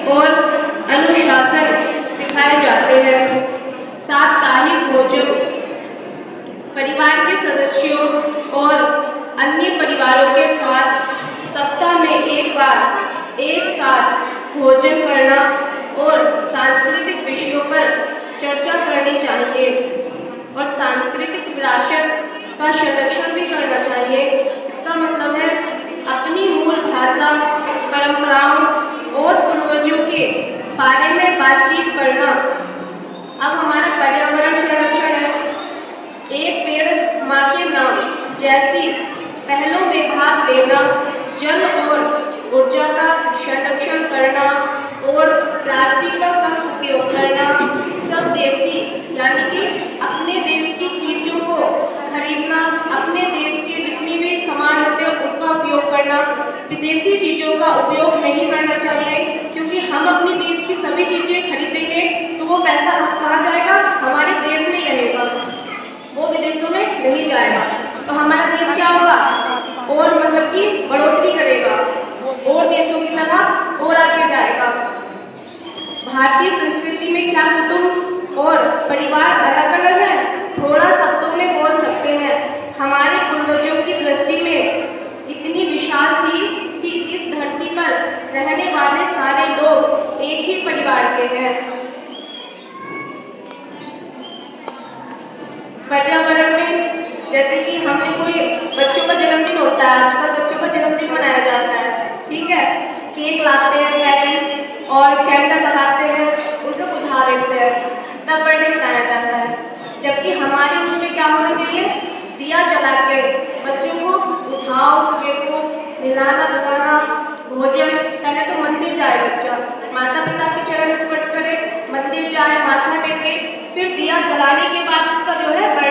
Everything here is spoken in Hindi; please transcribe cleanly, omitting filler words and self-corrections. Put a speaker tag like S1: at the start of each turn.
S1: और अनुशासन सिखाए जाते हैं। साप्ताहिक भोजन परिवार के सदस्यों और अन्य परिवारों के साथ सप्ताह में एक बार एक साथ भोजन करना और सांस्कृतिक विषयों पर चर्चा करनी चाहिए और सांस्कृतिक विरासत का संरक्षण भी करना चाहिए। इसका मतलब है अपनी मूल भाषा, परंपराओं और पूर्वजों के बारे में बातचीत करना। अब हमारा पर्यावरण संरक्षण है। एक पेड़ माँ के नाम जैसी पहलों में भाग लेना, जल और ऊर्जा का संरक्षण करना और प्लास्टिक का कम उपयोग करना, सब देसी यानी कि अपने देश की चीज़ों को खरीदना, अपने देश के जितनी भी सामान होते हैं उनका उपयोग करना, विदेशी चीज़ों का उपयोग नहीं करना चाहिए, क्योंकि हम अपने देश की सभी चीज़ें खरीदेंगे तो वो पैसा कहाँ जाएगा? हमारे देश में ही रहेगा, वो विदेशों में नहीं जाएगा। तो हमारा देश क्या होगा? और मतलब कि बढ़ोतरी करेगा और देशों की तरह और आगे जाएगा। भारतीय संस्कृति में क्या कुटुंब और परिवार अलग अलग है? थोड़ा शब्दों में बोल सकते हैं। हमारे पूर्वजों की दृष्टि में इतनी विशाल थी कि इस धरती पर रहने वाले सारे लोग एक ही परिवार के हैं। पर्यावरण में जैसे कि हमने कोई बच्चों का जन्मदिन होता है, आजकल बच्चों का जन्मदिन मनाया जाता है, ठीक है, केक लाते हैं पेरेंट्स और कैंडल लगाते हैं, उसे बुझा देते हैं, तब बर्थडे मनाया जाता है। जबकि हमारे उसमें क्या होना चाहिए? दिया जला के बच्चों को उठाओ, सुबह को नहलाना धुलाना, भोजन, पहले तो मंदिर जाए बच्चा, माता पिता के चरण स्पर्श करे, मंदिर जाए, माथा टेके, फिर दिया जलाने के बाद उसका जो है